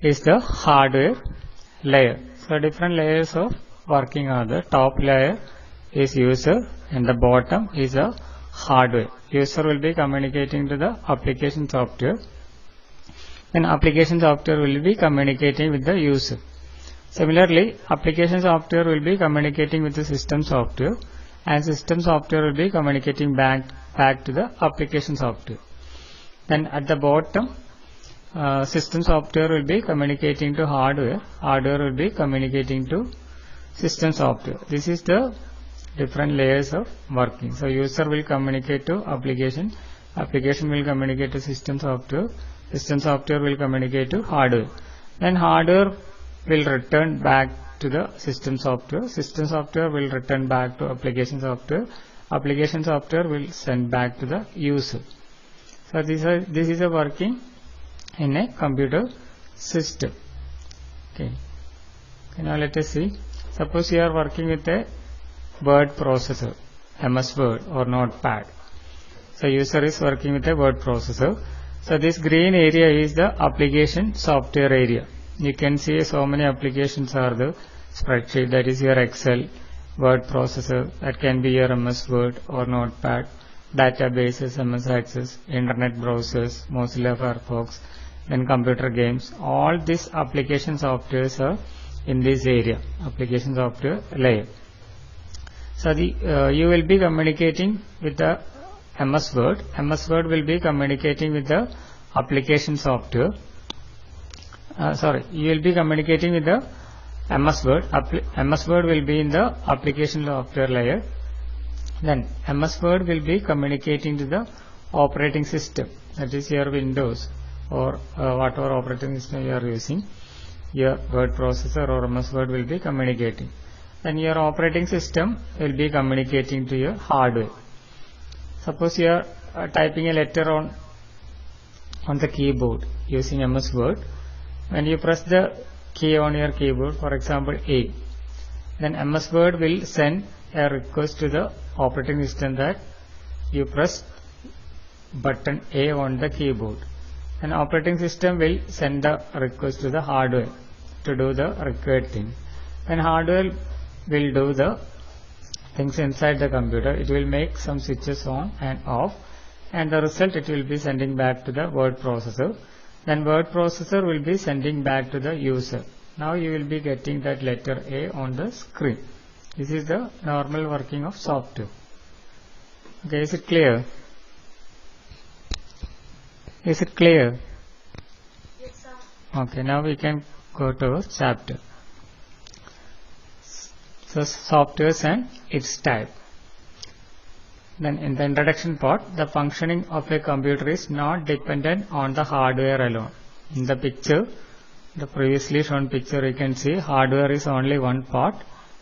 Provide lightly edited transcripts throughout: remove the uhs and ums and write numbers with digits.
is the hardware layer. So different layers of working are the top layer is user and the bottom is a hardware. User will be communicating to the application software, and application software will be communicating with the user. Similarly, application software will be communicating with the system software, and system software will be communicating back to the application software. Then at the bottom, system software will be communicating to hardware, hardware will be communicating to system software. This is the different layers of working. So user will communicate to application, application will communicate to system software will communicate to hardware. Then hardware will return back to the system software will return back to application software will send back to the user. So this is a working in a computer system. Okay, now let us see. Suppose you are working with a word processor, MS Word or Notepad. So user is working with a word processor. So this green area is the application software area. You can see so many applications are the spreadsheet, that is your Excel, word processor, that can be your MS Word or Notepad, databases, MS Access, internet browsers, Mozilla Firefox, then computer games. All these application softwares are in this area, application software layer. So you will be communicating with the MS Word. MS Word will be communicating with the application software. You will be communicating with the MS Word. MS Word will be in the application software layer. Then MS Word will be communicating to the operating system, that is your Windows or whatever operating system you are using. Your word processor or MS Word will be communicating. Then your operating system will be communicating to your hardware. Suppose you are typing a letter on the keyboard using MS Word. When you press the key on your keyboard, for example A, then MS Word will send a request to the operating system that you press button A on the keyboard. And operating system will send the request to the hardware to do the required thing. Then hardware will do the things inside the computer. It will make some switches on and off, and the result it will be sending back to the word processor. Then word processor will be sending back to the user. Now you will be getting that letter A on the screen. This is the normal working of software. Okay, is it clear? Is it clear? Yes, sir. Okay, now we can go to a chapter. So softwares and its type. Then in the introduction part, the functioning of a computer is not dependent on the hardware alone. In the picture, the previously shown picture, you can see hardware is only one part,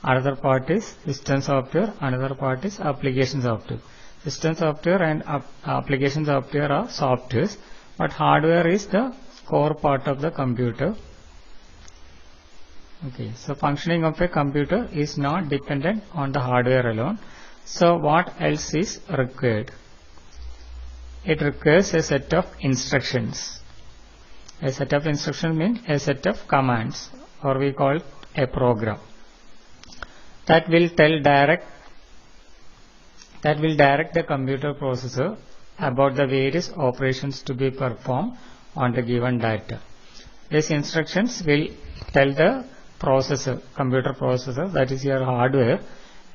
another part is system software, another part is application software. System software and application software are softwares, but hardware is the core part of the computer. Okay, so functioning of a computer is not dependent on the hardware alone. So what else is required? It requires a set of instructions. A set of instructions means a set of commands, or we call it a program, that will direct the computer processor about the various operations to be performed on the given data. These instructions will tell the processor, computer processor, that is your hardware,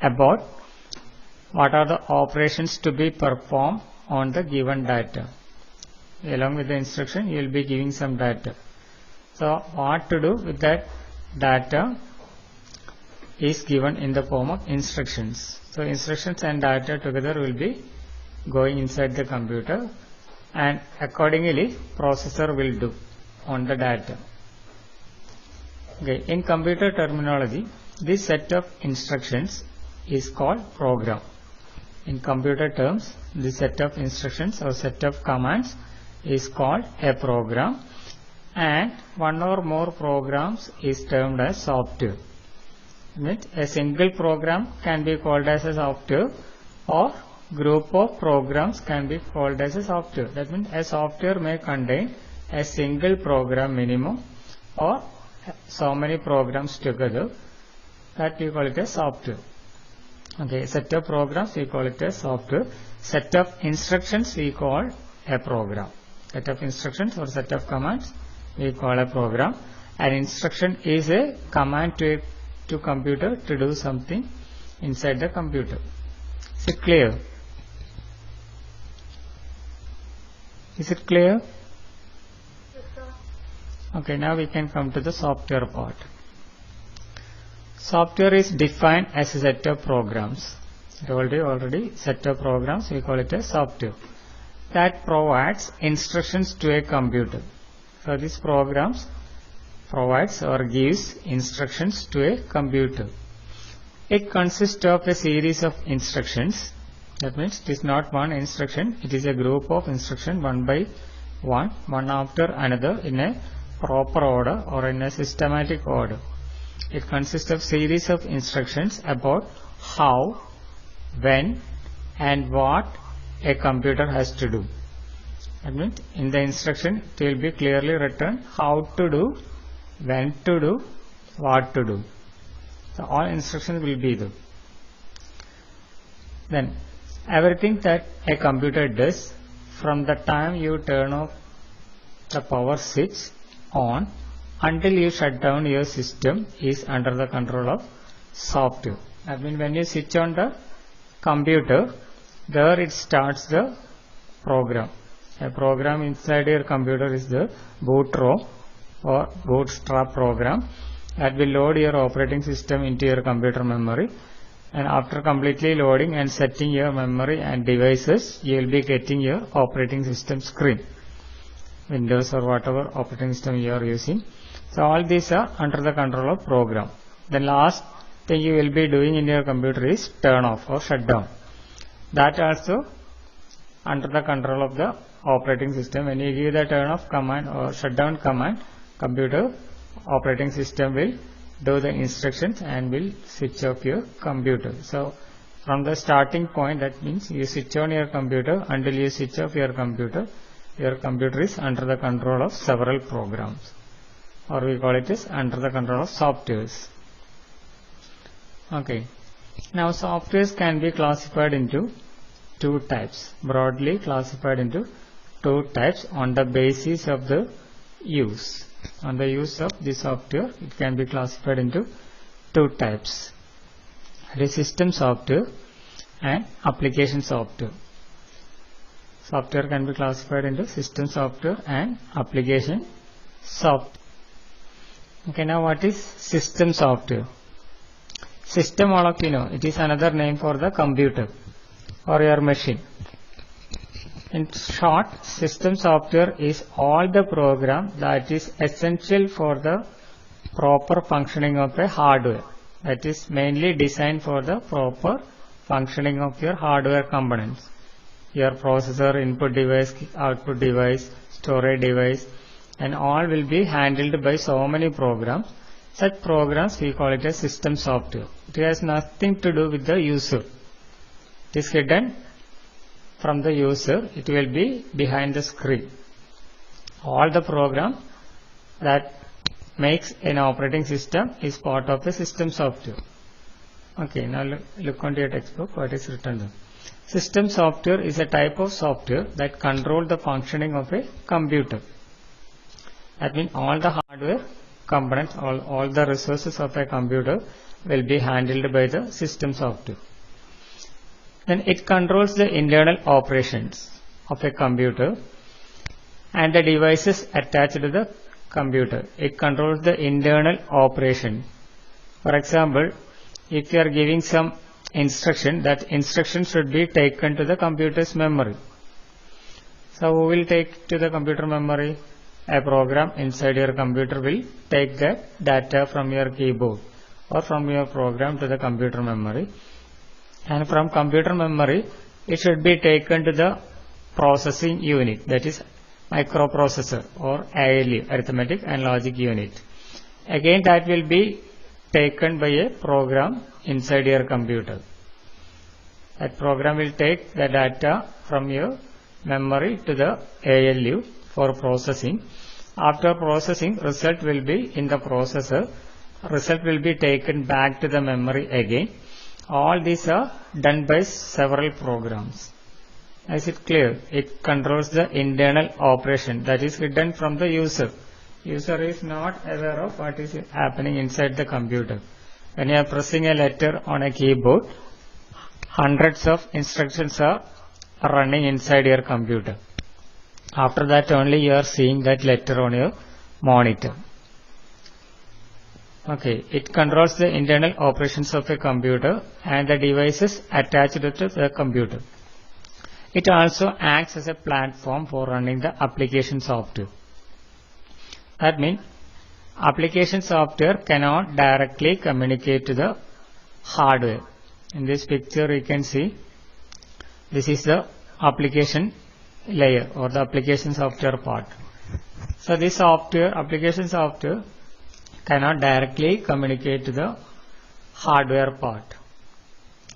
about what are the operations to be performed on the given data. Along with the instruction, you will be giving some data. So what to do with that data is given in the form of instructions. So instructions and data together will be going inside the computer, and accordingly processor will do on the data. Okay, in computer terminology, this set of instructions is called program. In computer terms, this set of instructions or set of commands is called a program, and one or more programs is termed as software. Means a single program can be called as a software, or group of programs can be called as a software. That means a software may contain a single program minimum, or so many programs together, that we call it a software. Okay, set of programs we call it a software. Set of instructions we call a program. Set of instructions or set of commands we call a program. An instruction is a command to computer to do something inside the computer. Is it clear? Is it clear? Yes, sir. Okay, now we can come to the software part. Software is defined as a set of programs. I told you already, set of programs, we call it a software, that provides instructions to a computer. So these programs provides or gives instructions to a computer. It consists of a series of instructions. That means it is not one instruction, it is a group of instructions one by one after another in a proper order or in a systematic order. It consists of series of instructions about how, when and what a computer has to do. That means in the instruction it will be clearly written how to do, when to do, what to do. So all instructions will be there. Then everything that a computer does from the time you turn off the power switch on until you shut down your system is under the control of software. I mean, when you switch on the computer, there it starts the program. A program inside your computer is the boot ROM or bootstrap program that will load your operating system into your computer memory, and after completely loading and setting your memory and devices, you will be getting your operating system screen, Windows or whatever operating system you are using. So all these are under the control of program. The last thing you will be doing in your computer is turn off or shut down. That also under the control of the operating system. When you give the turn off command or shut down command, computer operating system will do the instructions and will switch off your computer. So from the starting point, that means you switch on your computer until you switch off your computer is under the control of several programs, or we call it is under the control of softwares. Okay, now softwares can be classified into two types, broadly classified into two types on the basis of the use. On the use of the software, it can be classified into two types: the system software and application software. Software can be classified into system software and application software. Okay, now what is system software? System, all of you know, it is another name for the computer or your machine. In short, system software is all the program that is essential for the proper functioning of a hardware. That is mainly designed for the proper functioning of your hardware components. Your processor, input device, output device, storage device, and all will be handled by so many programs. Such programs we call it a system software. It has nothing to do with the user. It is hidden from the user. It will be behind the screen. All the program that makes an operating system is part of the system software. Okay, now look on your textbook what is written there. System software is a type of software that controls the functioning of a computer. That means all the hardware components, all the resources of a computer will be handled by the system software. Then it controls the internal operations of a computer and the devices attached to the computer. It controls the internal operation. For example, if you are giving some instruction, that instruction should be taken to the computer's memory. So who will take to the computer memory? A program inside your computer will take that data from your keyboard or from your program to the computer memory, and from computer memory it should be taken to the processing unit, that is microprocessor or ALU, arithmetic and logic unit. Again that will be taken by a program inside your computer. That program will take the data from your memory to the ALU for processing, After processing, result will be in the processor. Result will be taken back to the memory again. All these are done by several programs. Is it clear? It controls the internal operation that is hidden from the user. User is not aware of what is happening inside the computer. When you are pressing a letter on a keyboard, hundreds of instructions are running inside your computer. After that only you are seeing that letter on your monitor. Okay, it controls the internal operations of a computer and the devices attached to the computer. It also acts as a platform for running the application software. That means application software cannot directly communicate to the hardware. In this picture you can see this is the application layer or the application software part. So this software, application software cannot directly communicate to the hardware part.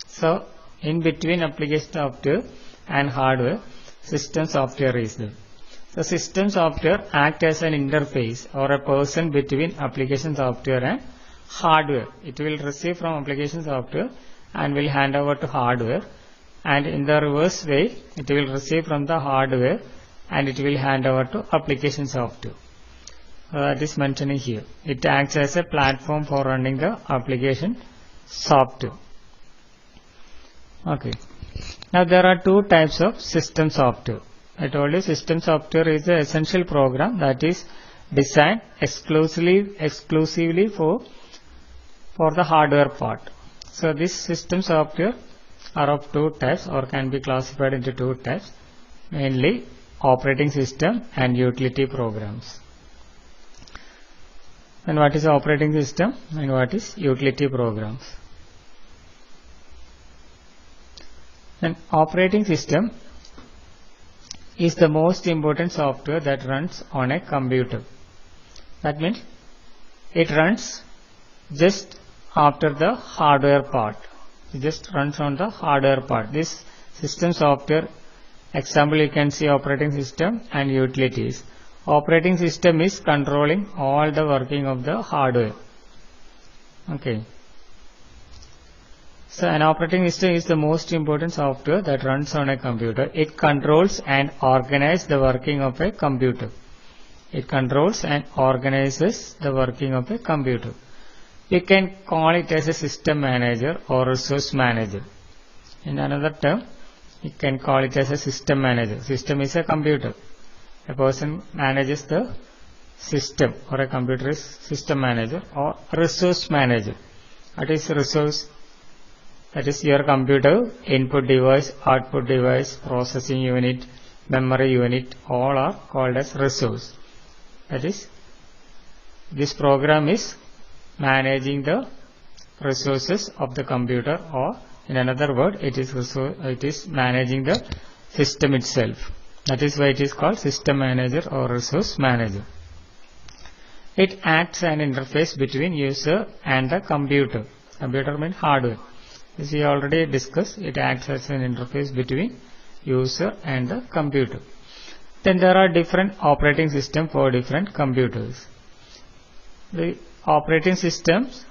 So in between application software and hardware, system software is there. The system software acts as an interface or a person between application software and hardware. It will receive from application software and will hand over to hardware, and in the reverse way it will receive from the hardware and it will hand over to application software. That is mentioning here. It acts as a platform for running the application software. Okay. Now there are two types of system software. I told you system software is the essential program that is designed exclusively for the hardware part. So this system software are of two types or can be classified into two types, mainly operating system and utility programs. And what is operating system and what is utility programs? An operating system is the most important software that runs on a computer. That means it runs just after the hardware part. It just runs on the hardware part. This system software, example you can see operating system and utilities. Operating system is controlling all the working of the hardware. Okay. So an operating system is the most important software that runs on a computer. It controls and organizes the working of a computer. It controls and organizes the working of a computer. You can call it as a system manager or resource manager. In another term, you can call it as a system manager. System is a computer. A person manages the system, or a computer is system manager or resource manager. What is resource? That is your computer, input device, output device, processing unit, memory unit, all are called as resource. That is, this program is managing the resources of the computer, or in another word, it is managing the system itself. That is why it is called system manager or resource manager. It acts as an interface between user and the computer. Computer means hardware. As we already discussed, it acts as an interface between user and the computer. Then there are different operating systems for different computers. The operating systems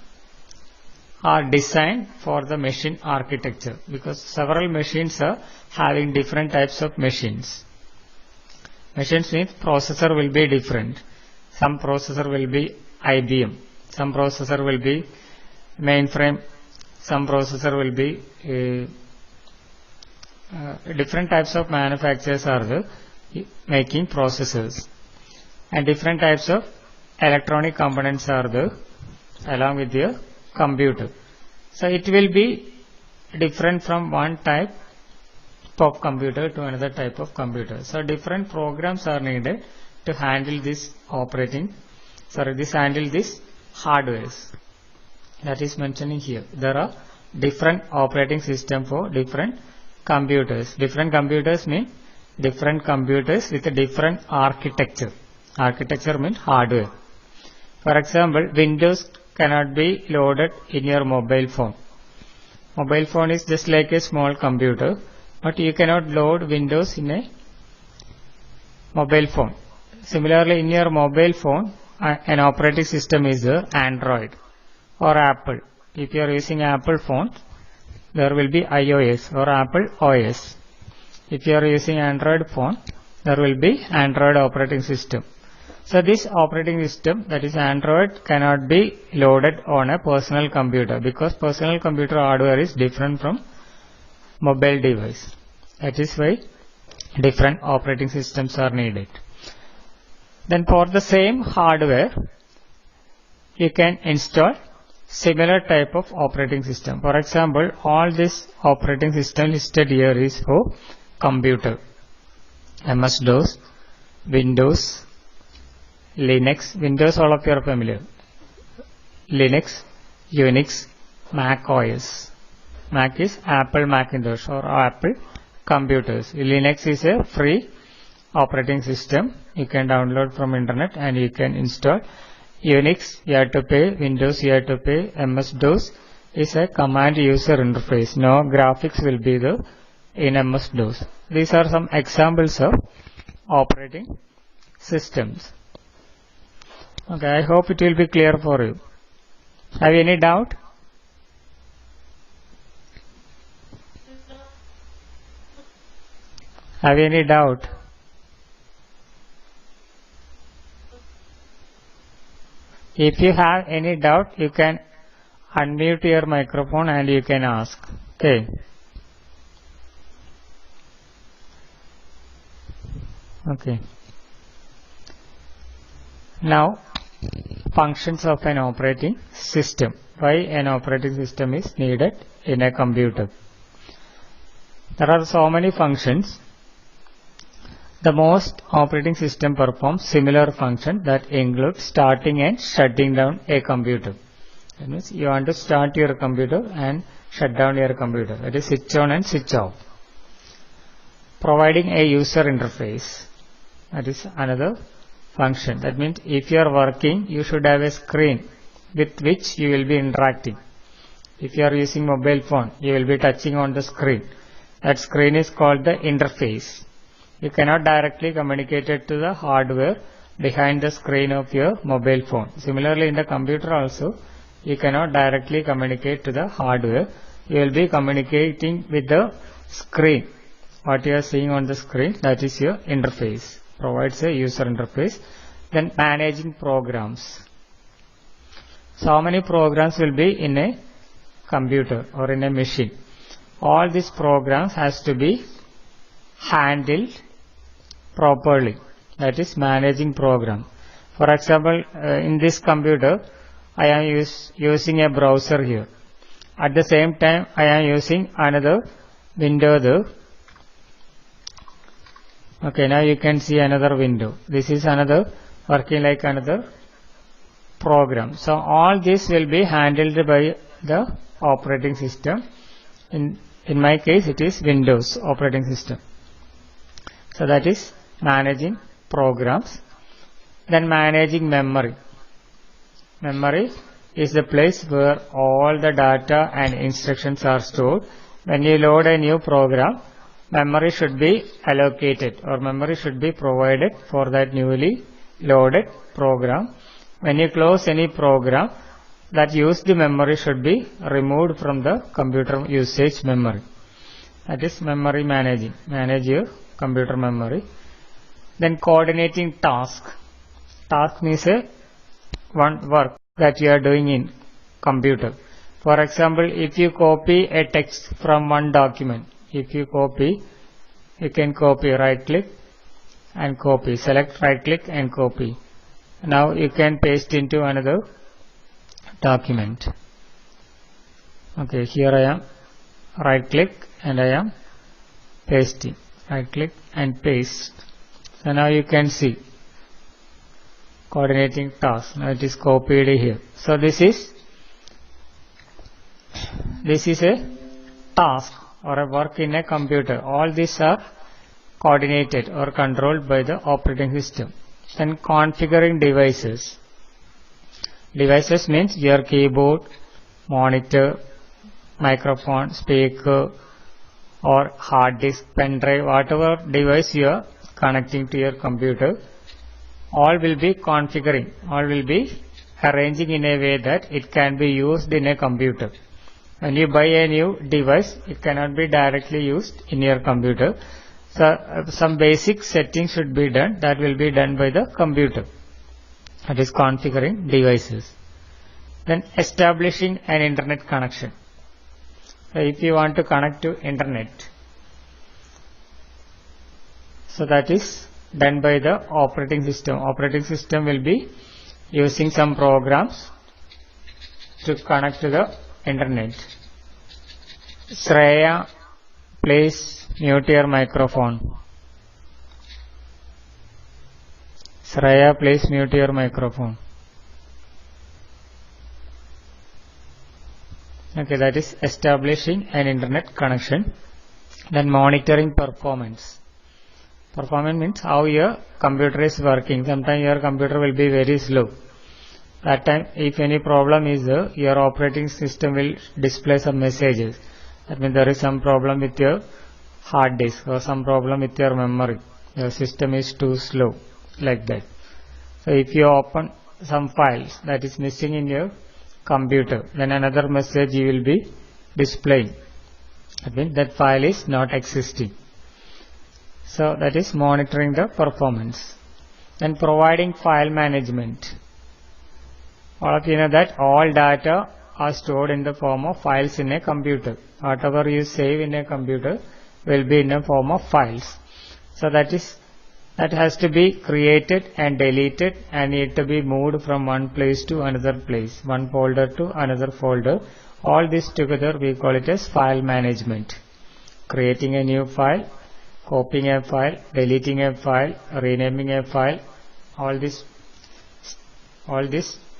are designed for the machine architecture, because several machines are having different types of machines. Machines means processor will be different. Some processor will be IBM, some processor will be mainframe, some processor will be different types of manufacturers are there making processors, and different types of electronic components are there along with your computer. So it will be different from one type of computer to another type of computer. So different programs are needed to handle this handle this hardwares. That is mentioning here. There are different operating system for different computers. Different computers mean different computers with a different architecture. Architecture means hardware. For example, Windows cannot be loaded in your mobile phone. Mobile phone is just like a small computer, but you cannot load Windows in a mobile phone. Similarly, in your mobile phone, an operating system is Android or Apple. If you are using Apple phone, there will be iOS or Apple OS. If you are using Android phone, there will be Android operating system. So this operating system, that is Android, cannot be loaded on a personal computer because personal computer hardware is different from mobile device. That is why different operating systems are needed. Then for the same hardware, you can install similar type of operating system. For example, all this operating system listed here is for computer. MS-DOS, Windows, Linux. Windows, all of you are familiar. Linux, Unix, Mac OS. Mac is Apple Macintosh or Apple computers. Linux is a free operating system. You can download from internet and you can install. Unix you have to pay, Windows you have to pay, MS-DOS is a command user interface. No graphics will be there in MS-DOS. These are some examples of operating systems. Okay, I hope it will be clear for you. Have you any doubt? Have you any doubt? If you have any doubt, you can unmute your microphone and you can ask. Okay. Okay. Now, functions of an operating system. Why an operating system is needed in a computer? There are so many functions. The most operating system performs similar function that include starting and shutting down a computer. That means you want to start your computer and shut down your computer. That is switch on and switch off. Providing a user interface. That is another function. That means if you are working, you should have a screen with which you will be interacting. If you are using mobile phone, you will be touching on the screen. That screen is called the interface. You cannot directly communicate it to the hardware behind the screen of your mobile phone. Similarly, in the computer also, you cannot directly communicate to the hardware. You will be communicating with the screen. What you are seeing on the screen, that is your interface. Provides a user interface. Then managing programs. So how many programs will be in a computer or in a machine? All these programs has to be handled properly. That is managing program. For example, in this computer, I am using a browser here. At the same time, I am using another window there. Okay, now you can see another window. This is another working like another program. So all this will be handled by the operating system. In my case, it is Windows operating system. So that is managing programs. Then managing memory. Memory is the place where all the data and instructions are stored. When you load a new program, memory should be allocated or memory should be provided for that newly loaded program. When you close any program, that used memory should be removed from the computer usage memory. That is memory managing. Manage your computer memory. Then coordinating task. Task means one work that you are doing in computer. For example, if you copy a text from one document, if you copy, you can copy, right click and copy, select right click and copy. Now you can paste into another document. Okay, here I am, right click and I am pasting, right click and paste. So now you can see coordinating task. Now it is copied here. So this is a task or a work in a computer. All these are coordinated or controlled by the operating system. Then configuring devices. Devices means your keyboard, monitor, microphone, speaker or hard disk, pen drive, whatever device you are connecting to your computer. all will be configuring, all will be arranging in a way that it can be used in a computer. When you buy a new device, it cannot be directly used in your computer. So some basic settings should be done. That will be done by the computer. That is configuring devices. Then establishing an internet connection. So if you want to connect to internet, so that is done by the operating system. Operating system will be using some programs to connect to the internet. Shreya, please mute your microphone. Shreya, please mute your microphone. Okay, that is establishing an internet connection. Then monitoring performance. Performance means how your computer is working. Sometimes your computer will be very slow. That time, if any problem is there, your operating system will display some messages. That means there is some problem with your hard disk or some problem with your memory. Your system is too slow, like that. So if you open some files that is missing in your computer, then another message you will be displaying. That means that file is not existing. So that is monitoring the performance. Then providing file management. All of you know that all data are stored in the form of files in a computer. Whatever you save in a computer will be in a form of files. So that has to be created and deleted and need to be moved from one place to another place, one folder to another folder. All this together we call it as file management. Creating a new file, copying a file, deleting a file, renaming a file, all this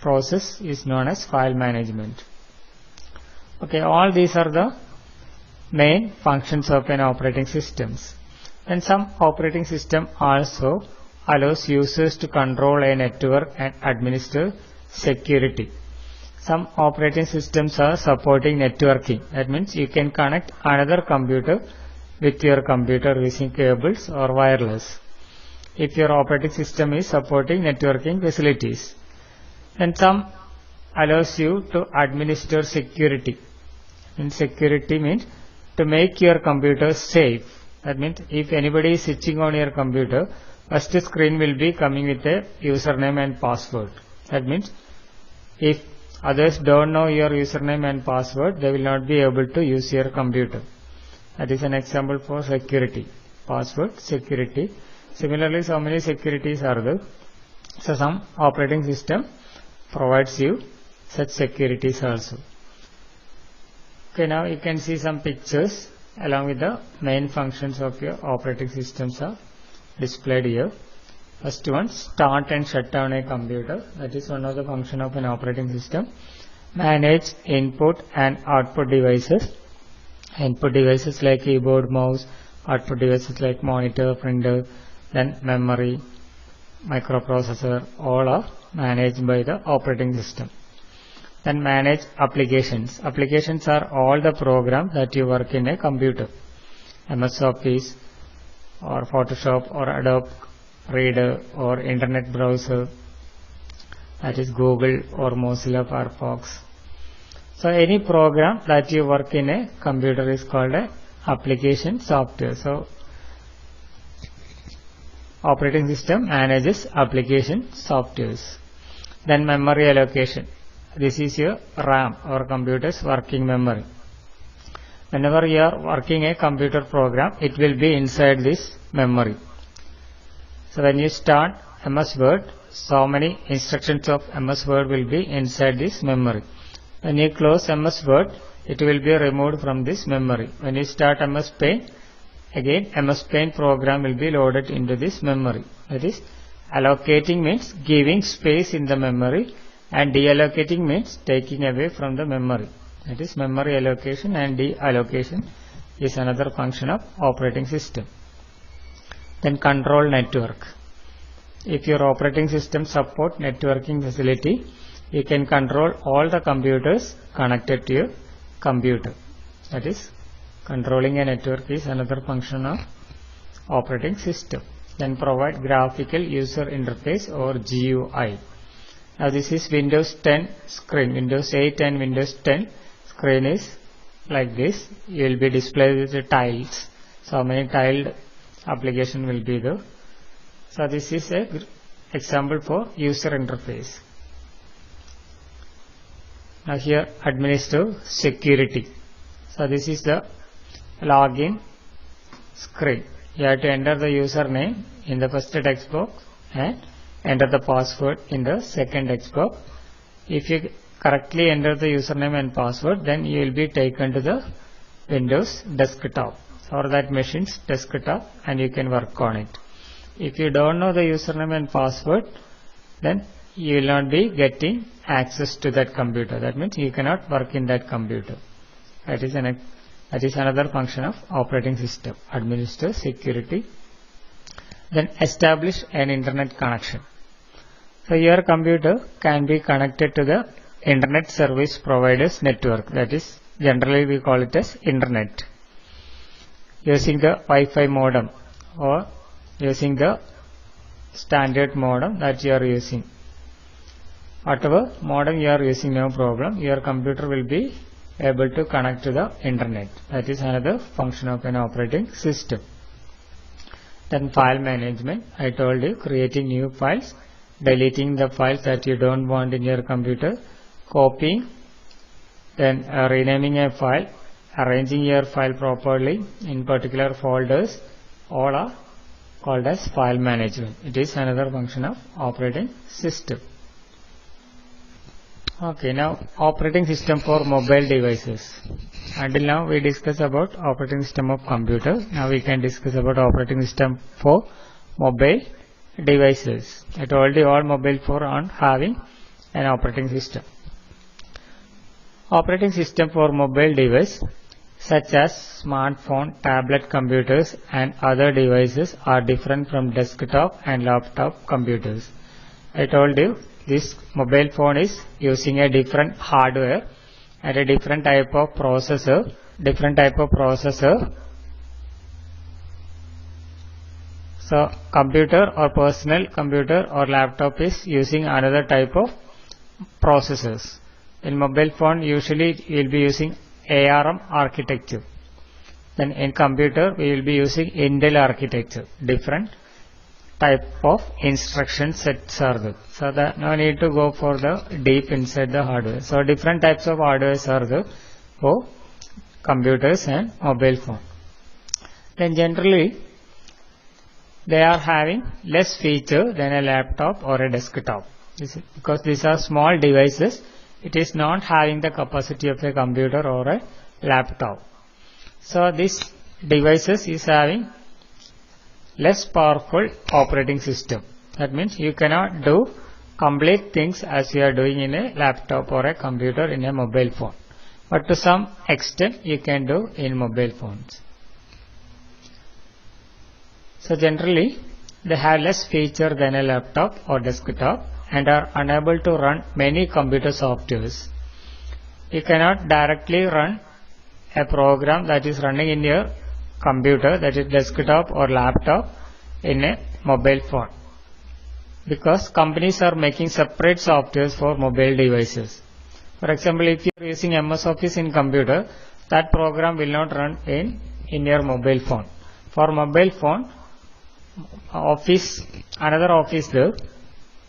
process is known as file management. Okay, all these are the main functions of an operating system. And some operating system also allows users to control a network and administer security. Some operating systems are supporting networking. That means you can connect another computer with your computer using cables or wireless, if your operating system is supporting networking facilities. And some allows you to administer security. And security means to make your computer safe. That means if anybody is switching on your computer, first screen will be coming with a username and password. That means if others don't know your username and password, they will not be able to use your computer. That is an example for security. Password, security. Similarly, so many securities are there. So some operating system provides you such securities also. Okay, now you can see some pictures along with the main functions of your operating systems are displayed here. First one, start and shut down a computer. That is one of the function of an operating system. Manage input and output devices. Input devices like keyboard, mouse, output devices like monitor, printer, then memory, microprocessor, all are managed by the operating system. Then manage applications. Applications are all the programs that you work in a computer. MS Office or Photoshop or Adobe Reader or Internet browser, that is Google or Mozilla Firefox. So any program that you work in a computer is called a application software. So operating system manages application softwares. Then memory allocation. This is your RAM or computer's working memory. Whenever you are working a computer program, it will be inside this memory. So when you start MS Word, so many instructions of MS Word will be inside this memory. When you close MS Word, it will be removed from this memory. When you start MS Paint, again MS Paint program will be loaded into this memory. That is, allocating means giving space in the memory, and deallocating means taking away from the memory. That is, memory allocation and deallocation is another function of operating system. Then control network. If your operating system support networking facility, you can control all the computers connected to your computer. That is, controlling a network is another function of operating system. then provide graphical user interface or GUI. Now this is Windows 10 screen. Windows 8 and Windows 10 screen is like this. You will be displayed with the tiles. So many tiled application will be there. So this is a example for user interface. Now here administrative security. So this is the login screen. You have to enter the username in the first text box and enter the password in the second text box. If you correctly enter the username and password, then you will be taken to the Windows desktop or that machine's desktop and you can work on it. If you don't know the username and password, then you will not be getting access to that computer. That means you cannot work in that computer. That is another function of operating system, administer security. Then establish an internet connection. So your computer can be connected to the internet service providers network. That is generally we call it as internet. Using the Wi-Fi modem or using the standard modem that you are using. Whatever modem you are using, no problem. Your computer will be able to connect to the internet. That is another function of an operating system. Then file management. I told you, creating new files, deleting the files that you don't want in your computer, copying, then renaming a file, arranging your file properly in particular folders, all are called as file management. It is another function of operating system. Okay, now operating system for mobile devices. Until now we discussed about operating system of computer. Now we can discuss about operating system for mobile devices. I told you all mobile phone are having an operating system. Operating system for mobile device such as smartphone, tablet computers and other devices are different from desktop and laptop computers. I told you this mobile phone is using a different hardware and a different type of processor. So computer or personal computer or laptop is using another type of processors. In mobile phone usually you will be using ARM architecture. Then in computer we will be using Intel architecture. Different type of instruction sets are there. So that no need to go for the deep inside the hardware. So different types of hardware are there for computers and mobile phone. Then generally they are having less feature than a laptop or a desktop. Because these are small devices, it is not having the capacity of a computer or a laptop. So this devices is having less powerful operating system. That means you cannot do complete things as you are doing in a laptop or a computer in a mobile phone. But to some extent you can do in mobile phones. So generally they have less feature than a laptop or desktop and are unable to run many computer softwares. You cannot directly run a program that is running in your computer, that is desktop or laptop, in a mobile phone, because companies are making separate softwares for mobile devices. For example, if you are using MS Office in computer, that program will not run in your mobile phone. For mobile phone, another office there,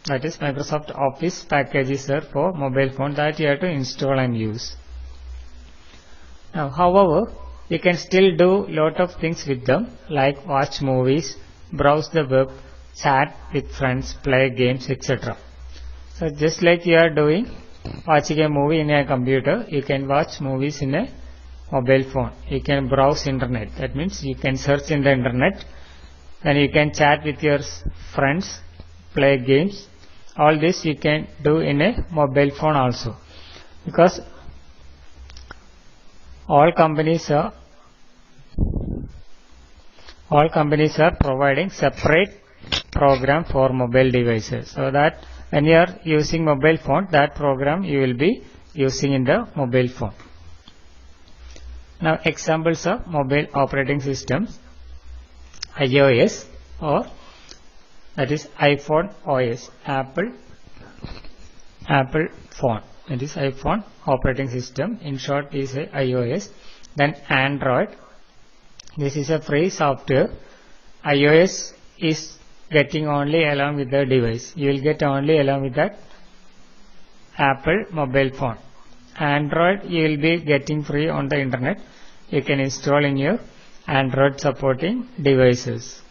that is Microsoft Office package is there for mobile phone that you have to install and use. Now, however, you can still do lot of things with them, like watch movies, browse the web, chat with friends, play games, etc. So just like you are doing watching a movie in a computer, you can watch movies in a mobile phone. You can browse internet. That means you can search in the internet, and you can chat with your friends, play games. All this you can do in a mobile phone also, because all companies are providing separate program for mobile devices, so that when you are using mobile phone, that program you will be using in the mobile phone. Now examples of mobile operating systems: iOS or that is iPhone OS, Apple phone, that is iPhone operating system, in short is a iOS. Then Android, this is a free software. iOS is getting only along with the device, you will get only along with that Apple mobile phone. Android you will be getting free on the internet, you can install in your Android supporting devices.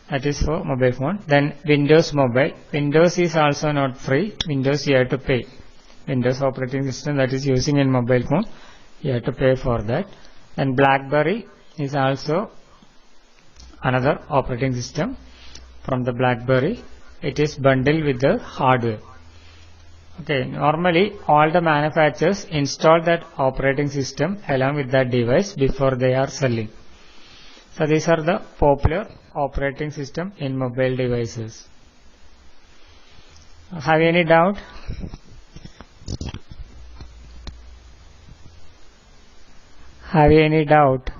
That is for mobile phone. Then Windows Mobile. Windows is also not free. Windows you have to pay. Windows operating system that is using in mobile phone, you have to pay for that. Then BlackBerry is also another operating system from the BlackBerry. It is bundled with the hardware. Okay, normally all the manufacturers install that operating system along with that device before they are selling. So these are the popular operating system in mobile devices. Have any doubt? Have you any doubt?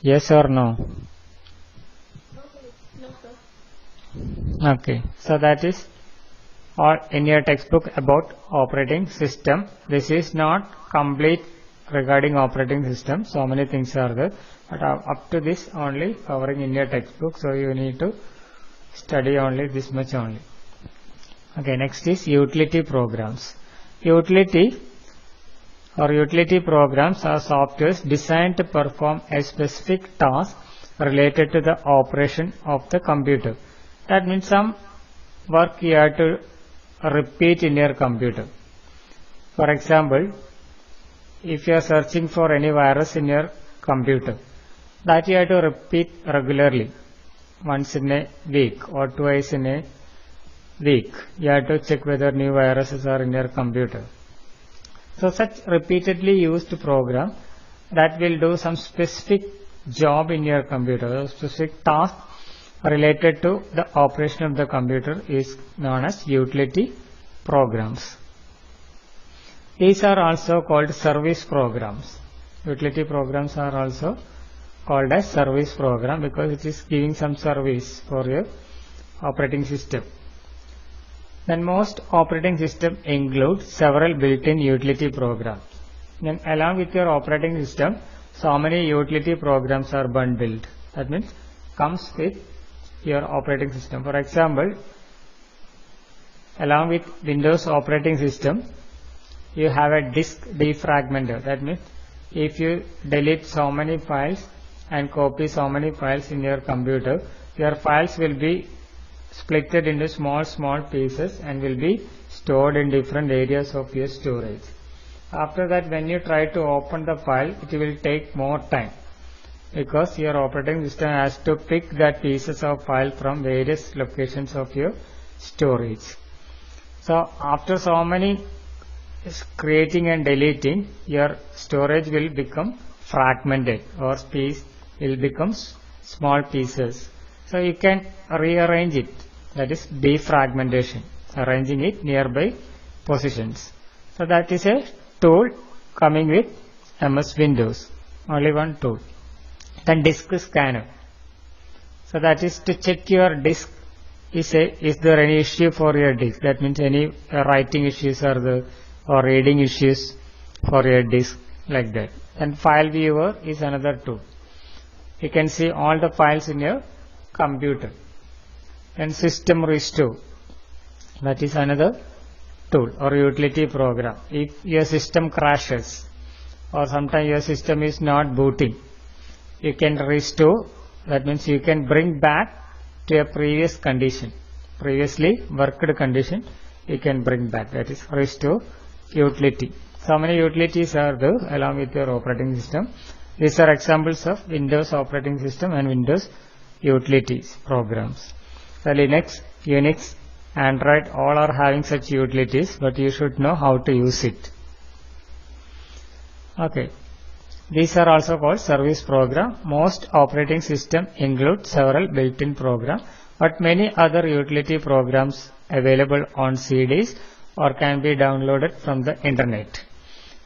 Yes or no? No, sir. Okay, so that is all in your textbook about operating system. This is not complete regarding operating system, so many things are there, but up to this only covering in your textbook, so you need to study only this much only. Okay, next is utility programs. Utility programs are softwares designed to perform a specific task related to the operation of the computer. That means some work you have to repeat in your computer. For example, if you are searching for any virus in your computer, that you have to repeat regularly, once in a week or twice in a week. You have to check whether new viruses are in your computer. So such repeatedly used program that will do some specific job in your computer, a specific task related to the operation of the computer is known as utility programs. These are also called service programs. Utility programs are also called as service program because it is giving some service for your operating system. Then most operating system include several built-in utility programs. Then along with your operating system, so many utility programs are bundled. That means comes with your operating system. For example, along with Windows operating system, you have a disk defragmenter. That means if you delete so many files and copy so many files in your computer, your files will be splitted into small pieces and will be stored in different areas of your storage. After that, when you try to open the file, it will take more time because your operating system has to pick that pieces of file from various locations of your storage. So after so many creating and deleting, your storage will become fragmented or space will become small pieces. So you can rearrange it, that is defragmentation, arranging it nearby positions. So that is a tool coming with MS Windows, only one tool. Then disk scanner. So that is to check your disk, is there any issue for your disk, that means any writing issues are there or reading issues for your disk, like that. And file viewer is another tool. You can see all the files in your computer. And system restore, that is another tool or utility program. If your system crashes or sometimes your system is not booting, you can restore, that means you can bring back to a previous condition, previously worked condition, you can bring back, that is restore utility. So many utilities are there along with your operating system. These are examples of Windows operating system and Windows utilities programs. So Linux, Unix, Android all are having such utilities, but you should know how to use it. Okay, these are also called service program. Most operating system include several built-in programs, but many other utility programs available on CDs or can be downloaded from the internet.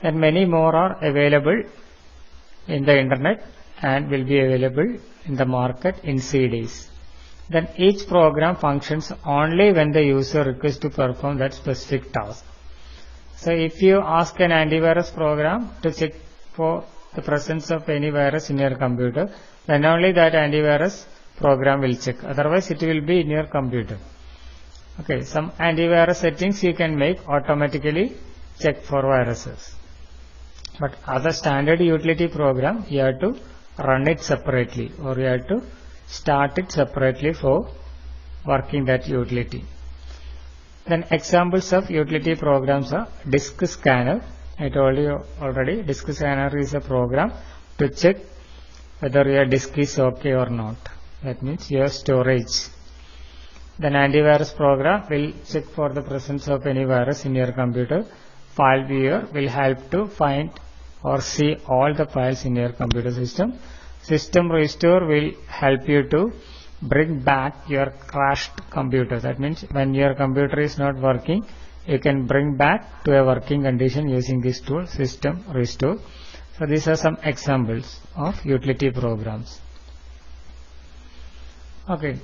And many more are available in the internet and will be available in the market in CDs. Then each program functions only when the user requests to perform that specific task. So if you ask an antivirus program to check for the presence of any virus in your computer, then only that antivirus program will check. Otherwise it will be in your computer. Okay, some antivirus settings you can make automatically check for viruses. But other standard utility program, you have to run it separately, or you have to start it separately for working that utility. Then examples of utility programs are disk scanner. I told you already, disk scanner is a program to check whether your disk is okay or not. That means your storage. Then antivirus program will check for the presence of any virus in your computer. File viewer will help to find or see all the files in your computer system. System restore will help you to bring back your crashed computer. That means when your computer is not working, you can bring back to a working condition using this tool, system restore. So these are some examples of utility programs. Okay.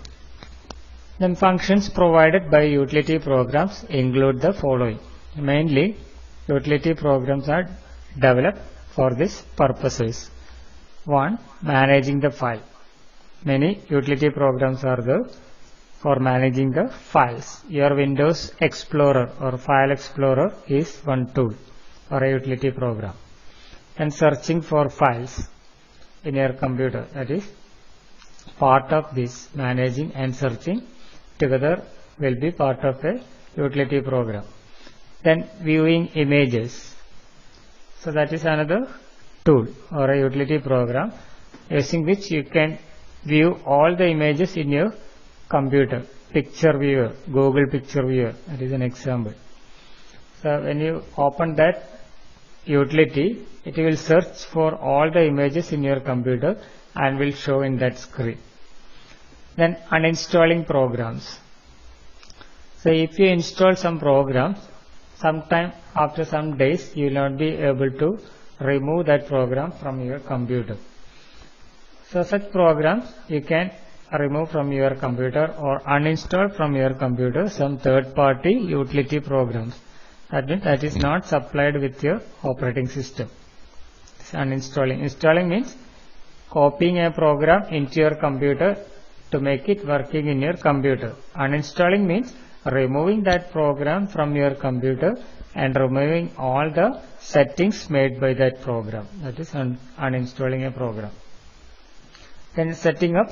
Then functions provided by utility programs include the following. Mainly, utility programs are developed for these purposes. 1. Managing the file. Many utility programs are there for managing the files. Your Windows Explorer or File Explorer is one tool or a utility program. And searching for files in your computer, that is part of this. Managing and searching together will be part of a utility program. Then viewing images. So that is another tool or a utility program using which you can view all the images in your computer. Picture viewer, Google Picture Viewer, that is an example. So when you open that utility, it will search for all the images in your computer and will show in that screen. Then uninstalling programs. So if you install some programs, sometime after some days you will not be able to remove that program from your computer. So such programs you can remove from your computer or uninstall from your computer some third-party utility programs. That means that is not supplied with your operating system. Uninstalling. Installing means copying a program into your computer to make it working in your computer. Uninstalling means removing that program from your computer and removing all the settings made by that program. That is uninstalling a program. Then setting up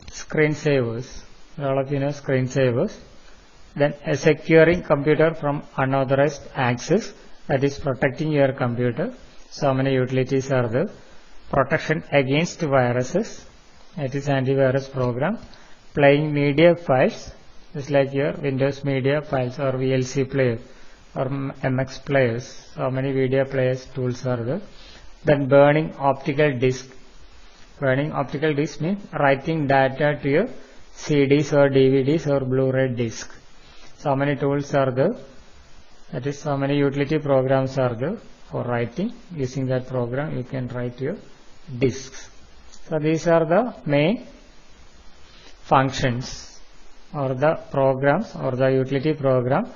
screensavers. All of you know screensavers. Then securing computer from unauthorized access, that is protecting your computer. So many utilities are there. Protection against viruses, that is antivirus program. Playing media files, just like your Windows media files or VLC player or MX players. So many media players tools are there. Then burning optical disc. Burning optical disc means writing data to your CDs or DVDs or Blu-ray disc. So many tools are there. That is, so many utility programs are there for writing. Using that program, you can write your discs. So these are the main functions or the programs or the utility program